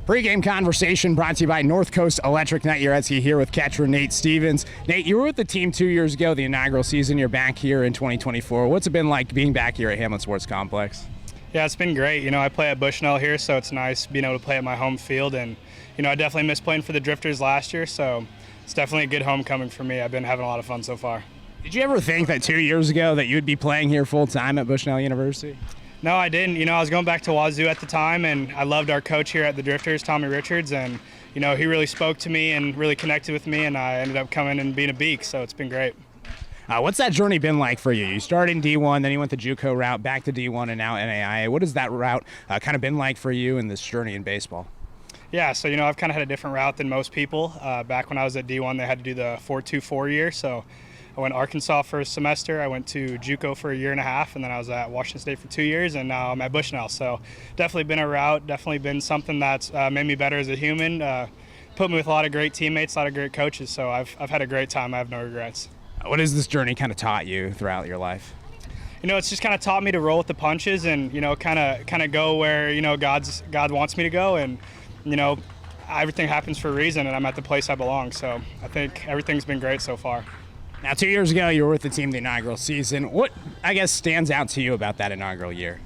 Pre-game conversation brought to you by North Coast Electric. Knight Jarecki here with catcher Nate Stevens. Nate, you were with the team 2 years ago, the inaugural season. You're back here in 2024. What's it been like being back here at Hamlin Sports Complex? Yeah, it's been great. I play at Bushnell here, so it's nice being able to play at my home field. And, I definitely missed playing for the Drifters last year, so it's definitely a good homecoming for me. I've been having a lot of fun so far. Did you ever think that 2 years ago that you'd be playing here full-time at Bushnell University? No, I didn't. I was going back to Wazoo at the time, and I loved our coach here at the Drifters, Tommy Richards, and, he really spoke to me and really connected with me, and I ended up coming and being a Beak, so it's been great. What's that journey been like for you? You started in D1, then you went the JUCO route, back to D1, and now NAIA. What has that route kind of been like for you in this journey in baseball? Yeah, so, I've kind of had a different route than most people. Back when I was at D1, they had to do the 4-2-4 year, so I went to Arkansas for a semester, I went to JUCO for a year and a half, and then I was at Washington State for 2 years, and now I'm at Bushnell. So definitely been a route, definitely been something that's made me better as a human, put me with a lot of great teammates, a lot of great coaches, so I've had a great time. I have no regrets. What has this journey kind of taught you throughout your life? It's just kind of taught me to roll with the punches and, kind of go where, God wants me to go, and, everything happens for a reason, and I'm at the place I belong. So I think everything's been great so far. Now, 2 years ago, you were with the team the inaugural season. What, I guess, stands out to you about that inaugural year?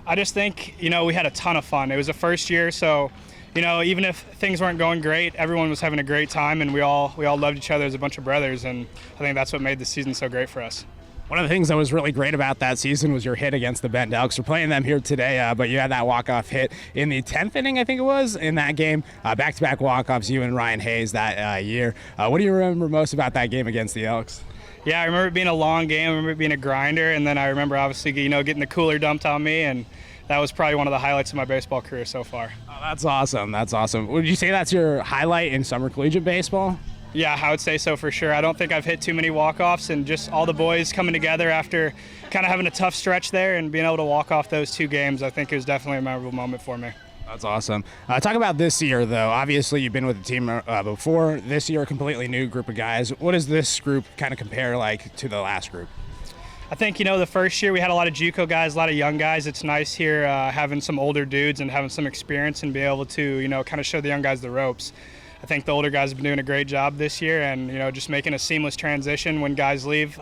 I just think, we had a ton of fun. It was the first year, so, even if things weren't going great, everyone was having a great time, and we all loved each other as a bunch of brothers, and I think that's what made the season so great for us. One of the things that was really great about that season was your hit against the Bend Elks. We're playing them here today, but you had that walk-off hit in the 10th inning, I think it was, in that game. Back-to-back walk-offs, you and Ryan Hayes that year. What do you remember most about that game against the Elks? Yeah, I remember it being a long game. I remember it being a grinder, and then I remember obviously, getting the cooler dumped on me, and that was probably one of the highlights of my baseball career so far. Oh, that's awesome. That's awesome. Would you say that's your highlight in summer collegiate baseball? Yeah, I would say so for sure. I don't think I've hit too many walk-offs, and just all the boys coming together after kind of having a tough stretch there and being able to walk off those 2 games, I think it was definitely a memorable moment for me. That's awesome. Talk about this year, though. Obviously, you've been with the team before. This year, a completely new group of guys. What does this group kind of compare like to the last group? I think, the first year we had a lot of JUCO guys, a lot of young guys. It's nice here having some older dudes and having some experience and be able to, kind of show the young guys the ropes. I think the older guys have been doing a great job this year and, just making a seamless transition when guys leave,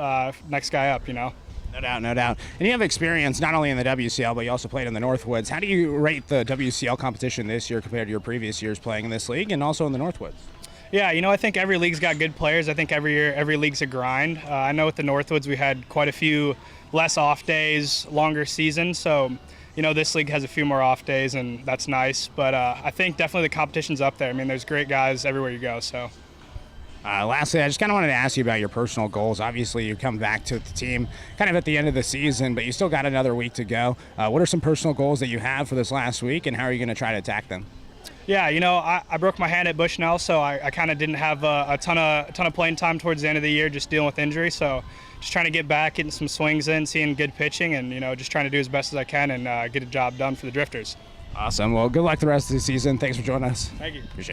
next guy up, No doubt, no doubt. And you have experience not only in the WCL, but you also played in the Northwoods. How do you rate the WCL competition this year compared to your previous years playing in this league and also in the Northwoods? Yeah, I think every league's got good players. I think every year, every league's a grind. I know with the Northwoods, we had quite a few less off days, longer season. So, this league has a few more off days, and that's nice. But I think definitely the competition's up there. I mean, there's great guys everywhere you go, so. Lastly, I just kind of wanted to ask you about your personal goals. Obviously, you come back to the team kind of at the end of the season, but you still got another week to go. What are some personal goals that you have for this last week, and how are you going to try to attack them? Yeah, I broke my hand at Bushnell, so I kind of didn't have a ton of playing time towards the end of the year, just dealing with injury. So just trying to get back, getting some swings in, seeing good pitching, and just trying to do as best as I can and get a job done for the Drifters. Awesome. Well, good luck the rest of the season. Thanks for joining us. Thank you. Appreciate it.